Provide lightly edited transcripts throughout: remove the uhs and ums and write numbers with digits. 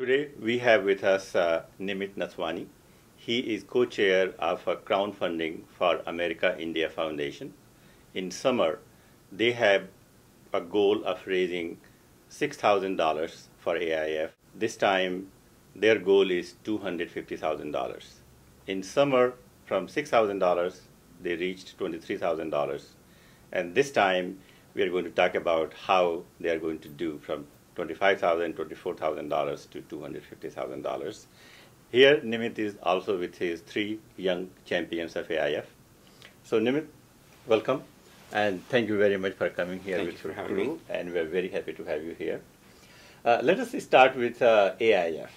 Today we have with us Nimit Nathwani. He is co-chair of a crowdfunding for America India Foundation. In summer, they have a goal of raising $6,000 for AIF. This time, their goal is $250,000. In summer, from $6,000, they reached $23,000. And this time, we are going to talk about how they are going to do from $25,000, $24,000 to $250,000. Here, Nimit is also with his three young champions of AIF. So, Nimit, welcome, and thank you very much for coming here with your crew, and we're very happy to have you here. Let us start with AIF.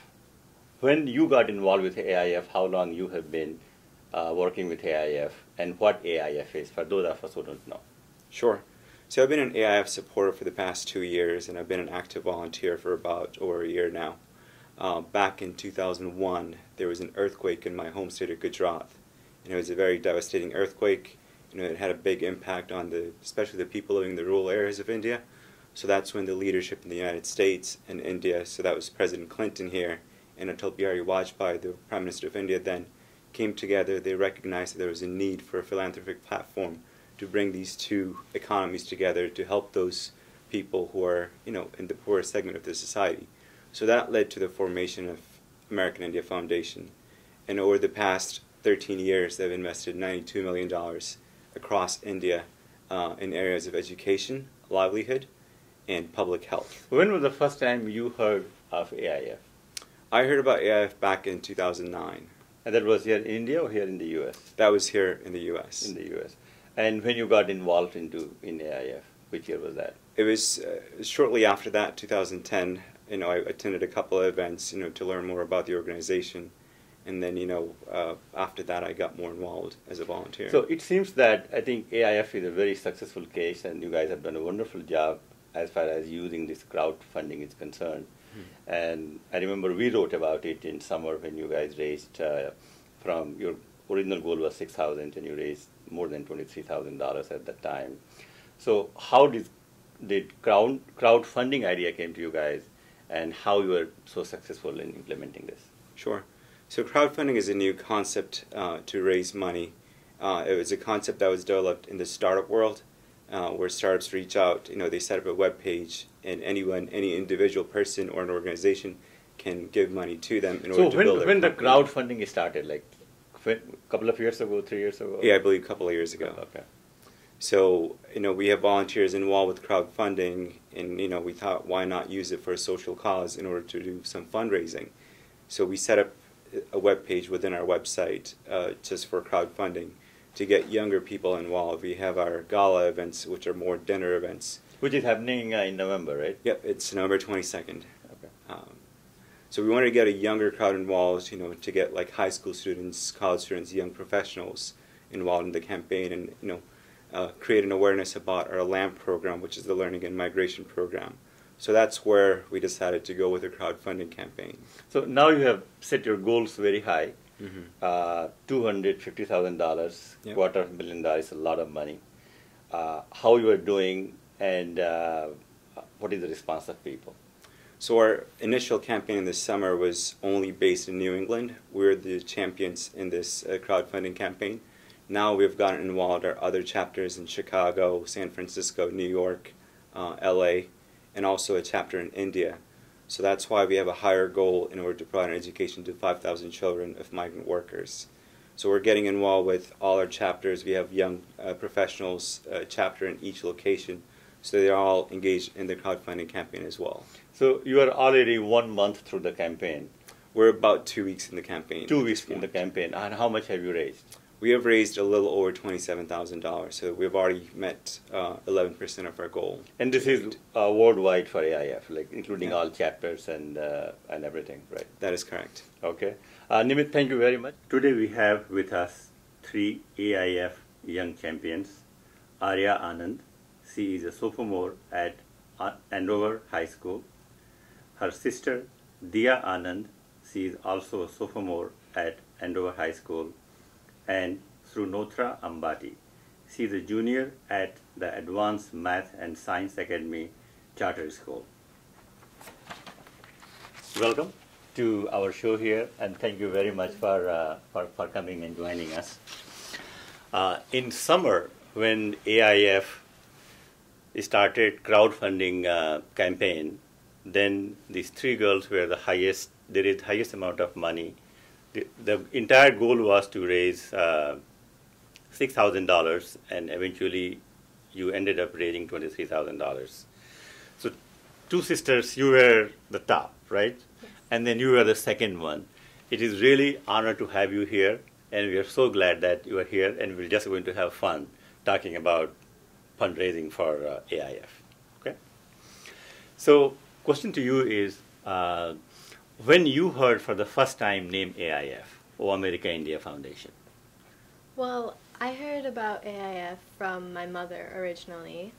When you got involved with AIF, how long you have been working with AIF, and what AIF is, for those of us who don't know. Sure. So I've been an AIF supporter for the past 2 years, and I've been an active volunteer for about over a year now. Back in 2001, there was an earthquake in my home state of Gujarat, and it was a very devastating earthquake. It had a big impact on especially the people living in the rural areas of India. So that's when the leadership in the United States and India, so that was President Clinton here, and Atal Bihari Vajpayee, the Prime Minister of India then, came together. They recognized that there was a need for a philanthropic platform to bring these two economies together to help those people who are, in the poorest segment of the society. So that led to the formation of American India Foundation. And over the past 13 years, they've invested $92 million across India in areas of education, livelihood, and public health. When was the first time you heard of AIF? I heard about AIF back in 2009. And that was here in India or here in the U.S.? That was here in the U.S. In the U.S. And when you got involved in AIF, which year was that? It was shortly after that, 2010. I attended a couple of events, to learn more about the organization. And then, after that, I got more involved as a volunteer. So it seems that I think AIF is a very successful case, and you guys have done a wonderful job as far as using this crowdfunding is concerned. Mm-hmm. And I remember we wrote about it in summer when you guys raised from your original goal was $6,000, and you raised more than $23,000 at that time. So how did crowdfunding idea came to you guys, and how you were so successful in implementing this? Sure. So crowdfunding is a new concept to raise money. It was a concept that was developed in the startup world, where startups reach out. They set up a web page, and any individual person or an organization can give money to them in order to build their when the company. crowdfunding started, like a couple of years ago, 3 years ago? Yeah, I believe a couple of years ago. Okay. So, we have volunteers involved with crowdfunding, and, we thought, why not use it for a social cause in order to do some fundraising? So we set up a web page within our website just for crowdfunding to get younger people involved. We have our gala events, which are more dinner events. Which is happening in November, right? Yep, it's November 22nd. Okay. So we wanted to get a younger crowd involved, to get like high school students, college students, young professionals involved in the campaign, and create an awareness about our LAMP program, which is the Learning and Migration Program. So that's where we decided to go with a crowdfunding campaign. So now you have set your goals very high. Mm-hmm. $250,000, Yep. $250,000 is a lot of money. How you are doing, and what is the response of people? So our initial campaign this summer was only based in New England. We're the champions in this crowdfunding campaign. Now we've gotten involved our other chapters in Chicago, San Francisco, New York, LA, and also a chapter in India. So that's why we have a higher goal in order to provide an education to 5,000 children of migrant workers. So we're getting involved with all our chapters. We have young professionals chapter in each location, so they're all engaged in the crowdfunding campaign as well. So you are already 1 month through the campaign. We're about 2 weeks in the campaign. 2 weeks in the campaign. And how much have you raised? We have raised a little over $27,000, so we've already met 11% of our goal. And this is worldwide for AIF, like including all chapters and everything, right? That is correct. Okay. Nimit, thank you very much. Today we have with us three AIF young champions. Arya Anand, she is a sophomore at Andover High School. Her sister, Diya Anand, she is also a sophomore at Andover High School. And Shrunothra Ambati, she is a junior at the Advanced Math and Science Academy Charter School. Welcome. to our show here, and thank you very much for coming and joining us. In summer, when AIF started crowdfunding campaign, then these three girls were the highest. They raised the highest amount of money. The entire goal was to raise $6,000, and eventually you ended up raising $23,000. So, two sisters, you were the top, right? Yes. And then you were the second one. It is really honor to have you here, and we are so glad that you are here, and we're just going to have fun talking about fundraising for AIF. Okay. So, question to you is, when you heard for the first time name AIF, or America India Foundation? Well, I heard about AIF from my mother originally.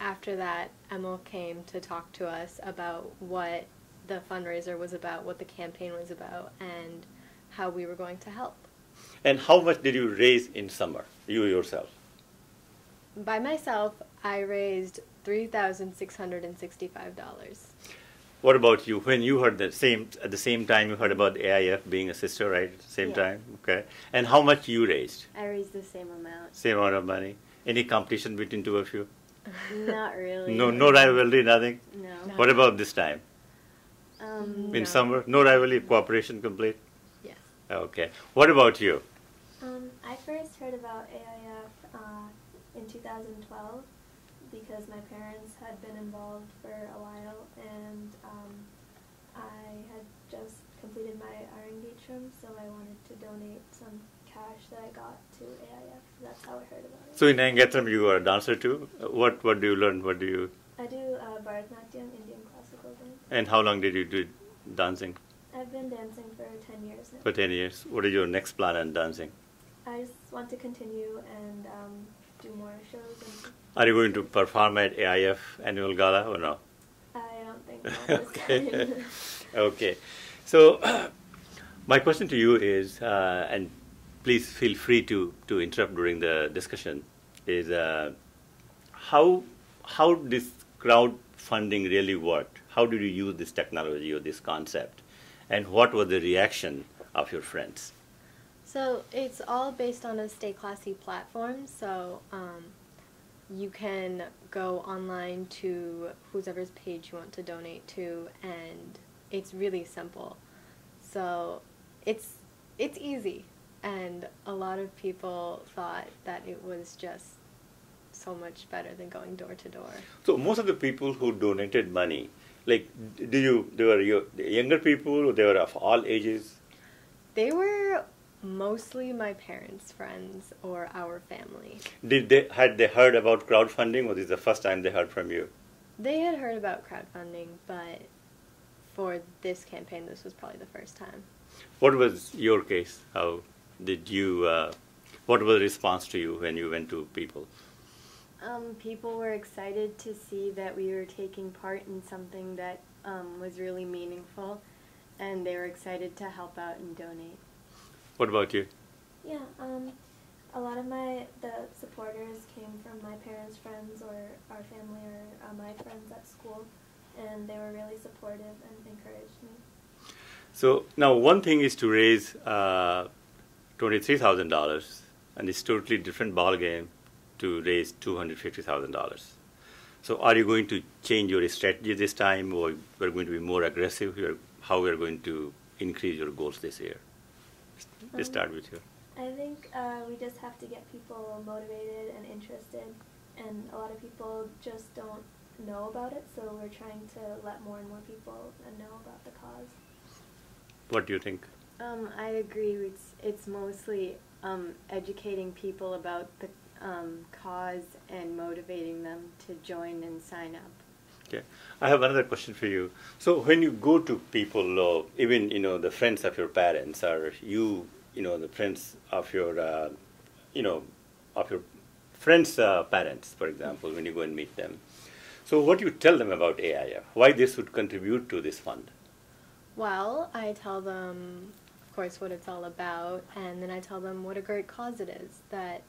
After that, Emil came to talk to us about what the fundraiser was about, what the campaign was about, and how we were going to help. And how much did you raise in summer, you yourself? By myself, I raised $3,665. What about you? When you heard at the same time you heard about AIF being a sister, right? At the same Yeah. time? Okay. And how much you raised? I raised the same amount. Same amount of money? Any competition between two of you? Not really. No rivalry, nothing? No. What about this time? In No. summer? No rivalry, cooperation complete? Yes. Okay. What about you? I first heard about AIF in 2012 because my parents had been involved for a while, and I had just completed my Arya and Diya, so I wanted to donate some cash that I got to AIF. That's how I heard about it. So in Angatram you are a dancer too? What do you learn? What do you... I do Bharatanatyam, Indian classical dance. And how long did you do dancing? I've been dancing for 10 years now. For 10 years. What is your next plan on dancing? I just want to continue and do more shows. And Are you going to perform at AIF annual gala or no? I don't think so this Okay. time. Okay. So my question to you is, and please feel free to interrupt during the discussion, is how this crowdfunding really worked? How did you use this technology or this concept? And what was the reaction of your friends? So it's all based on a Stay Classy platform. So you can go online to whoever's page you want to donate to, and it's really simple. So it's easy, and a lot of people thought that it was just so much better than going door to door. So most of the people who donated money, like, they were younger people, or they were of all ages? They were mostly my parents' friends or our family. Had they heard about crowdfunding, or this is the first time they heard from you? They had heard about crowdfunding, but for this campaign, this was probably the first time. What was your case? How did you? What was the response to you when you went to people? People were excited to see that we were taking part in something that was really meaningful, and they were excited to help out and donate. What about you? Yeah, a lot of the supporters came from my parents' friends or our family or my friends at school, and they were really supportive and encouraged me. So now one thing is to raise $23,000, and it's totally different ball game to raise $250,000. So are you going to change your strategy this time, or we're going to be more aggressive here? How we're going to increase your goals this year? Let's start with you. I think we just have to get people motivated and interested, and a lot of people just don't know about it, so we're trying to let more and more people know about the cause. What do you think? I agree. It's mostly educating people about the cause and motivating them to join and sign up. Okay, I have another question for you. So when you go to people, even the friends of your parents, or the friends of your of your friends' parents, for example, when you go and meet them. So what do you tell them about AIF? Why this would contribute to this fund? Well, I tell them, of course, what it's all about, and then I tell them what a great cause it is, that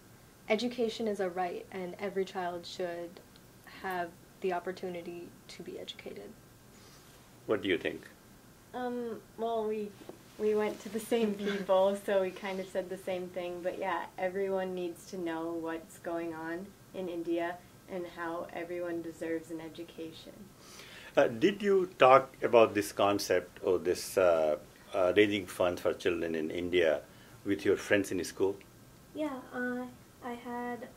education is a right, and every child should have the opportunity to be educated. What do you think? Well, we went to the same people, so we kind of said the same thing. But yeah, everyone needs to know what's going on in India and how everyone deserves an education. Did you talk about this concept or this raising funds for children in India with your friends in school? Yeah, I had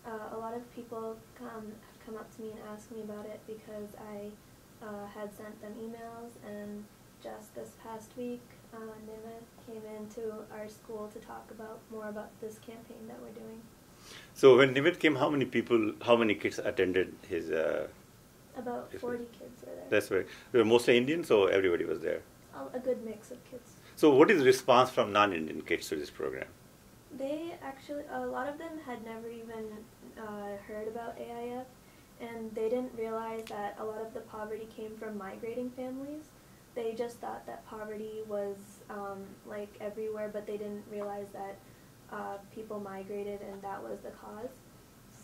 a lot of people come up to me and ask me about it because I had sent them emails, and just this past week, Nimit came into our school to talk more about this campaign that we're doing. So when Nimit came, how many kids attended his? About 40 kids were there. That's right. They were mostly Indians, so everybody was there. A good mix of kids. So what is the response from non-Indian kids to this program? They actually, a lot of them had never even heard about AIF, and they didn't realize that a lot of the poverty came from migrating families. They just thought that poverty was like everywhere, but they didn't realize that people migrated and that was the cause.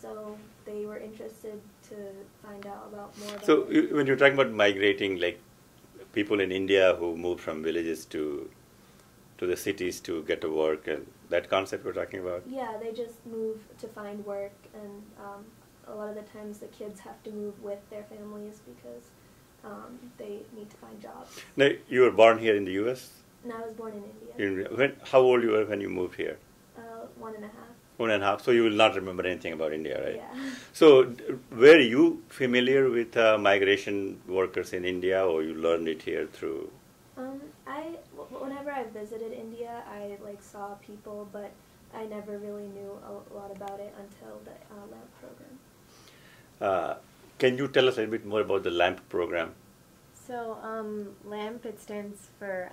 So they were interested to find out about more about So it. when you're talking about migrating, like people in India who moved from villages to the cities to get to work, and that concept we're talking about? Yeah, they just move to find work, and a lot of the times the kids have to move with their families because they need to find jobs. Now, you were born here in the U.S.? And I was born in India. How old you were when you moved here? 1.5. 1.5. So you will not remember anything about India, right? Yeah. So were you familiar with migration workers in India, or you learned it here through? Whenever I visited India, I saw people, but I never really knew a lot about it until the LAMP program. Can you tell us a little bit more about the LAMP program? So LAMP, it stands for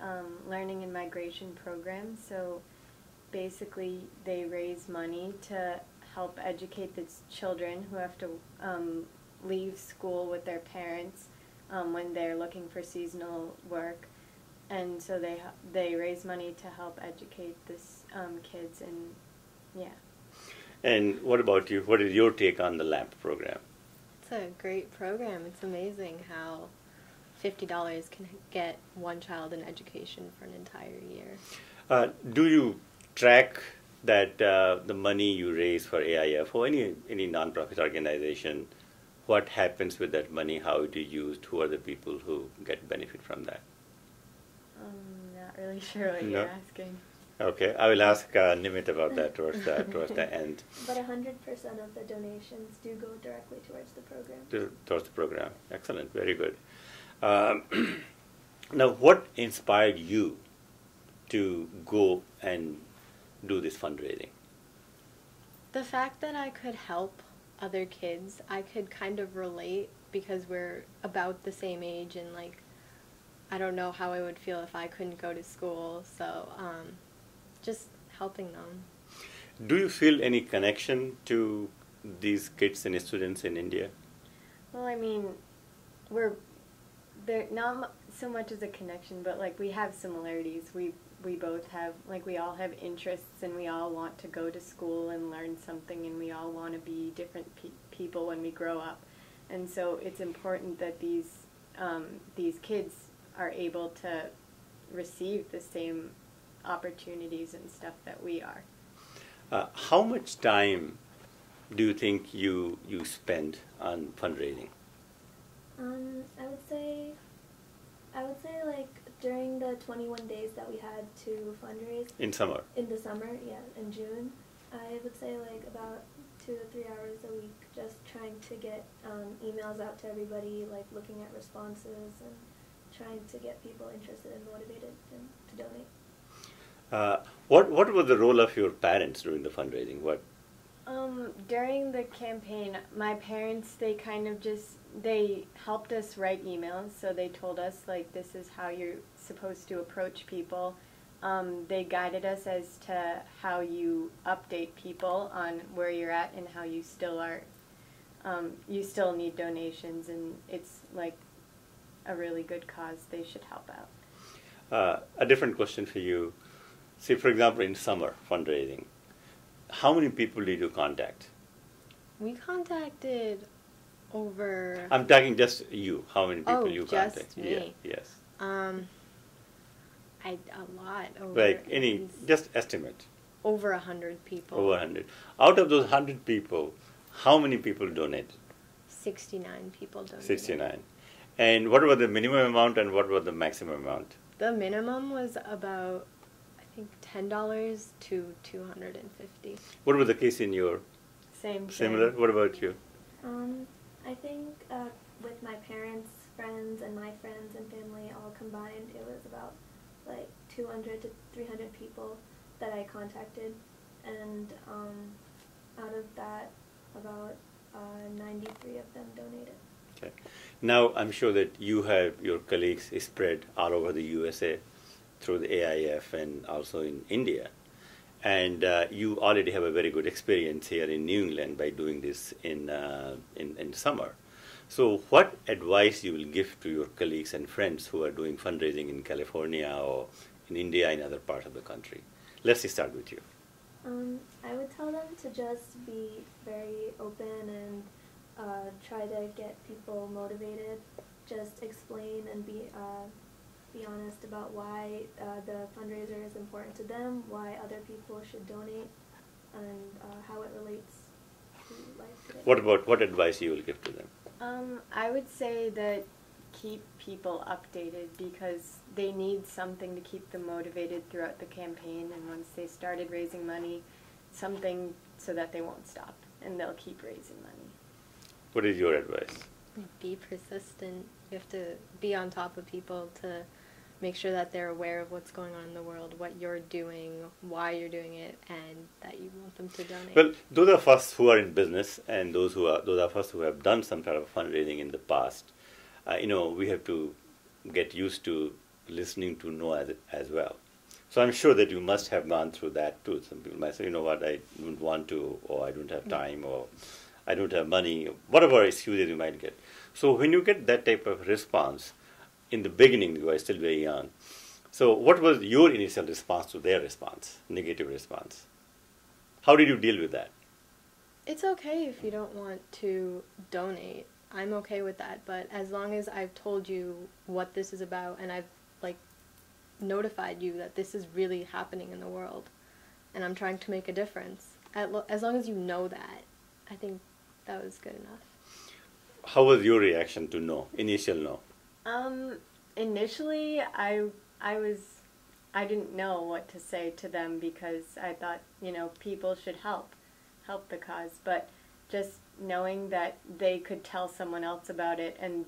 Learning and Migration Program. So basically they raise money to help educate the children who have to leave school with their parents when they're looking for seasonal work. And so they raise money to help educate this kids, and yeah. And what about you? What is your take on the LAMP program? It's a great program. It's amazing how $50 can get one child an education for an entire year. Do you track that the money you raise for AIF or any nonprofit organization, what happens with that money, how it is used, who are the people who get benefit from that? Not really sure what you're asking. Okay, I will ask Nimit about that towards the end. But 100% of the donations do go directly towards the program. Towards the program. Excellent, very good. Now, what inspired you to go and do this fundraising? The fact that I could help other kids, I could kind of relate because we're about the same age, and I don't know how I would feel if I couldn't go to school, so just helping them. Do you feel any connection to these kids and students in India? Well, I mean, there not so much as a connection, but we have similarities. We both have, we all have interests, and we all want to go to school and learn something, and we all want to be different people when we grow up. And so it's important that these kids are able to receive the same opportunities and stuff that we are. How much time do you think you spend on fundraising? I would say during the 21 days that we had to fundraise. In summer? In the summer, yeah, in June. I would say about 2 to 3 hours a week, just trying to get emails out to everybody, looking at responses and trying to get people interested and motivated to donate. What was the role of your parents during the fundraising? During the campaign, my parents, they helped us write emails, so they told us, this is how you're supposed to approach people. They guided us as to how you update people on where you're at and how you still are, you still need donations, and it's a really good cause. They should help out. A different question for you. See, for example, in summer fundraising, how many people did you contact? We contacted over... I'm talking just you. How many people you just contact? me. Yeah, yes. Um, a lot. Like any, just estimate. Over 100 people. Over 100. Out of those 100 people, how many people donate? 69 people donated. 69. And what was the minimum amount and what was the maximum amount? The minimum was about, I think, $10 to $250. What was the case in your? Same. Similar? What about you? I think with my parents, friends, and my friends and family all combined, it was about like 200 to 300 people that I contacted, and out of that, about 93 of them donated. Okay. Now, I'm sure that you have your colleagues spread all over the USA through the AIF and also in India. And you already have a very good experience here in New England by doing this in summer. So what advice you will give to your colleagues and friends who are doing fundraising in California or in India and other parts of the country? Let's start with you. I would tell them to just be very open and try to get people motivated. Just explain and be honest about why the fundraiser is important to them, why other people should donate, and how it relates to life today. What advice you will give to them? I would say that keep people updated because they need something to keep them motivated throughout the campaign, and once they started raising money, something so that they won't stop and they'll keep raising money. What is your advice? Be persistent. You have to be on top of people to make sure that they're aware of what's going on in the world, what you're doing, why you're doing it, and that you want them to donate. Well, those of us who are in business and those of us who have done some kind of fundraising in the past, we have to get used to listening to no as well. So I'm sure that you must have gone through that too. Some people might say, you know what, I don't want to, or I don't have time, or I don't have money, whatever excuses you might get. So when you get that type of response, in the beginning you are still very young. So what was your initial response to their response, negative response? How did you deal with that? It's okay if you don't want to donate. I'm okay with that, but as long as I've told you what this is about and I've notified you that this is really happening in the world and I'm trying to make a difference, as long as you know that, I think that was good enough. How was your reaction to no, initial no? Initially, I didn't know what to say to them because I thought, people should help the cause. But just knowing that they could tell someone else about it and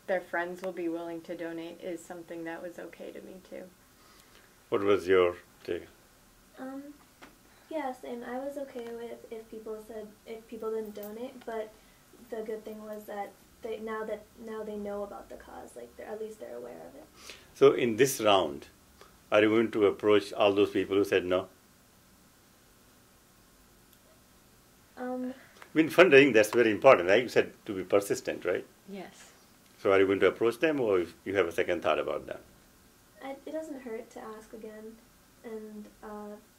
their friends will be willing to donate is something that was okay to me too. What was your take? Yeah, same. I was okay with if people didn't donate, but the good thing was that now they know about the cause, at least they're aware of it. So in this round, are you going to approach all those people who said no? Fundraising, that's very important, right? You said to be persistent, right? Yes. So are you going to approach them or you have a second thought about that? It doesn't hurt to ask again, and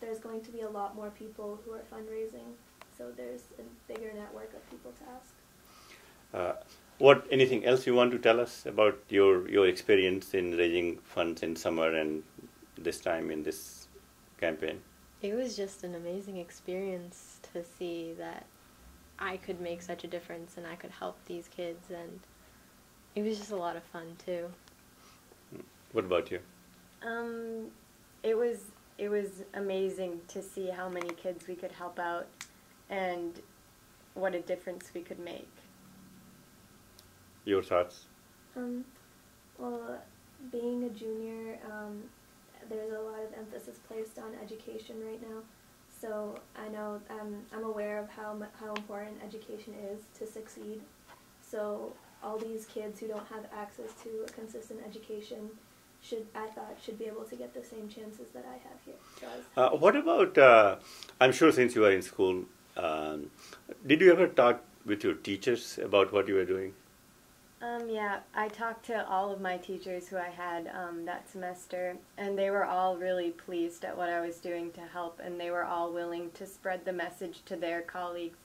there's going to be a lot more people who are fundraising, so there's a bigger network of people to ask. Anything else you want to tell us about your experience in raising funds in summer and this time in this campaign? It was just an amazing experience to see that I could make such a difference and I could help these kids, and it was just a lot of fun too. What about you? It was amazing to see how many kids we could help out and what a difference we could make. Your thoughts? Well, being a junior, there's a lot of emphasis placed on education right now. So I know I'm aware of how important education is to succeed. So all these kids who don't have access to a consistent education should be able to get the same chances that I have here. So what about, I'm sure since you are in school, did you ever talk with your teachers about what you were doing? Yeah, I talked to all of my teachers who I had that semester, and they were all really pleased at what I was doing to help, and they were all willing to spread the message to their colleagues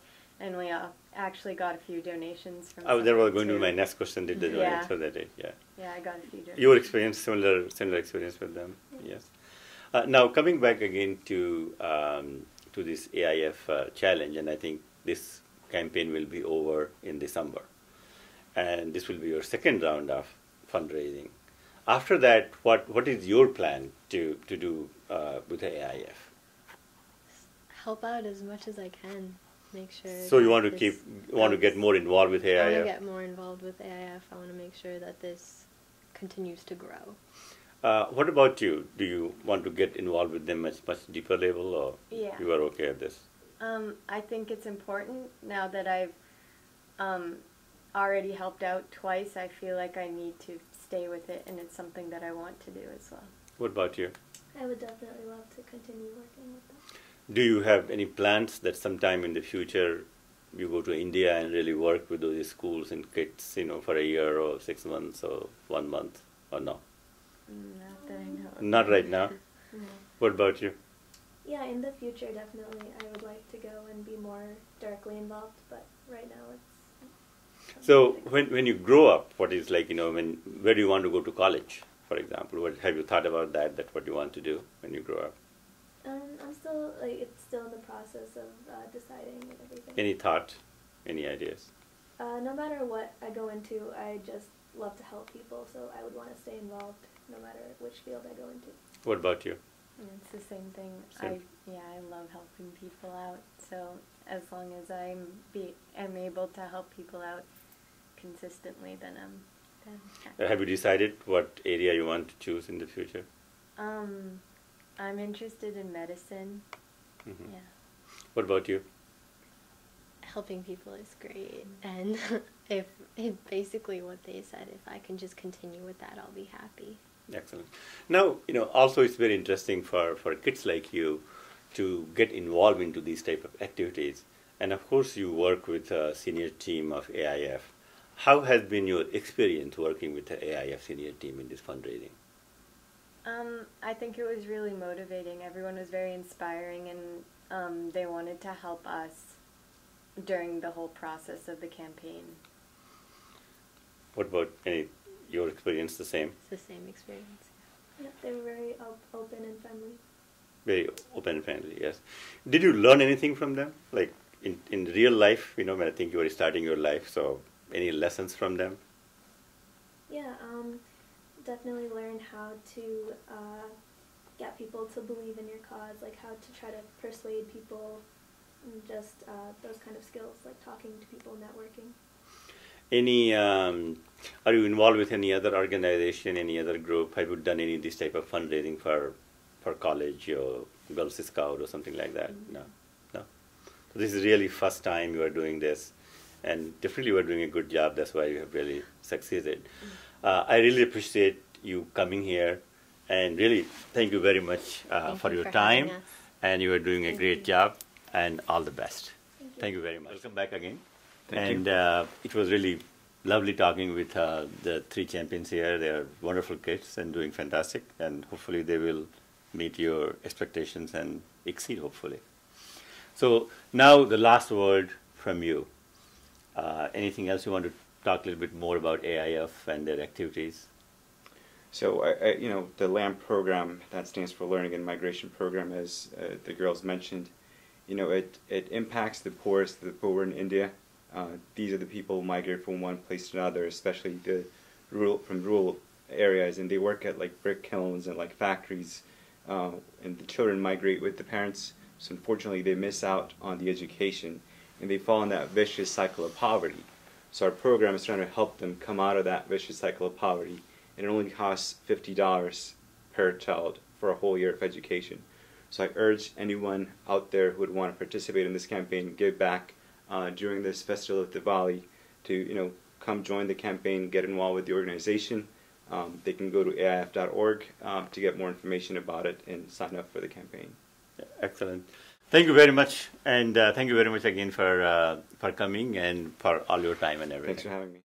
and we actually got a few donations from. Oh, that was someone going to be too. my next question. Did they donate? Yeah. So they did, yeah. Yeah, I got a few donations. Your experience, similar experience with them, yes. Now coming back again to this AIF challenge, and I think this campaign will be over in December, and this will be your second round of fundraising. After that, what is your plan to do with the AIF? Help out as much as I can. Make sure. So you that want to this get more involved with AIF? I want to get more involved with AIF. I want to make sure that this continues to grow. What about you? Do you want to get involved with them at much deeper level, or Yeah. you are okay at this? I think it's important now that I've already helped out twice. I feel like I need to stay with it, and it's something that I want to do as well. What about you? I would definitely love to continue working with them. Do you have any plans that sometime in the future you go to India and really work with those schools and kids, for a year or 6 months or 1 month, or no? Not that I know. Not right now. No. What about you? Yeah, in the future, definitely, I would like to go and be more directly involved, but right now it's... So when you grow up, what is like, where do you want to go to college, for example? What have you thought about that what you want to do when you grow up? I'm still, it's still in the process of deciding and everything. Any thought, any ideas? No matter what I go into, I just love to help people, so I would want to stay involved no matter which field I go into. What about you? It's the same thing. Same. I love helping people out. So as long as I'm able to help people out consistently, then I'm happy. Have you decided what area you want to choose in the future? I'm interested in medicine. Mm-hmm. Yeah. What about you? Helping people is great, and if basically what they said, if I can just continue with that, I'll be happy. Excellent. Now, also it's very interesting for kids like you to get involved into these type of activities. And of course, you work with a senior team of AIF. How has been your experience working with the AIF senior team in this fundraising? I think it was really motivating. Everyone was very inspiring, and they wanted to help us during the whole process of the campaign. What about your experience the same? It's the same experience. Yeah, they were very open and friendly. Very open and friendly, yes. Did you learn anything from them? Like in real life, when I think you were starting your life, so any lessons from them? Yeah, definitely learn how to get people to believe in your cause, like how to try to persuade people, and just those kind of skills, like talking to people, networking. Are you involved with any other organization, any other group? Have you done any of this type of fundraising for college or Girl Scout or something like that? Mm-hmm. No. So this is really first time you are doing this, and definitely you are doing a good job. That's why you have really succeeded. I really appreciate you coming here, and really thank you very much for your time. And you are doing a great job, and all the best. Thank you very much. Welcome back again. Thank you. It was really lovely talking with the 3 champions here. They are wonderful kids and doing fantastic, and hopefully they will meet your expectations and exceed, hopefully. So now the last word from you. Anything else you want to talk a little bit more about AIF and their activities? So, the LAMP program, that stands for Learning and Migration Program, as the girls mentioned, it impacts the poorest of the poor in India. These are the people who migrate from one place to another, especially from rural areas, and they work at like brick kilns and like factories, and the children migrate with the parents, so unfortunately they miss out on the education, and they fall in that vicious cycle of poverty. So our program is trying to help them come out of that vicious cycle of poverty, and it only costs $50 per child for a whole year of education. So I urge anyone out there who would want to participate in this campaign, give back during this festival of Diwali, to come join the campaign, get involved with the organization. They can go to AIF.org to get more information about it and sign up for the campaign. Excellent. Thank you very much, and thank you very much again for coming and for all your time and everything. Thanks for having me.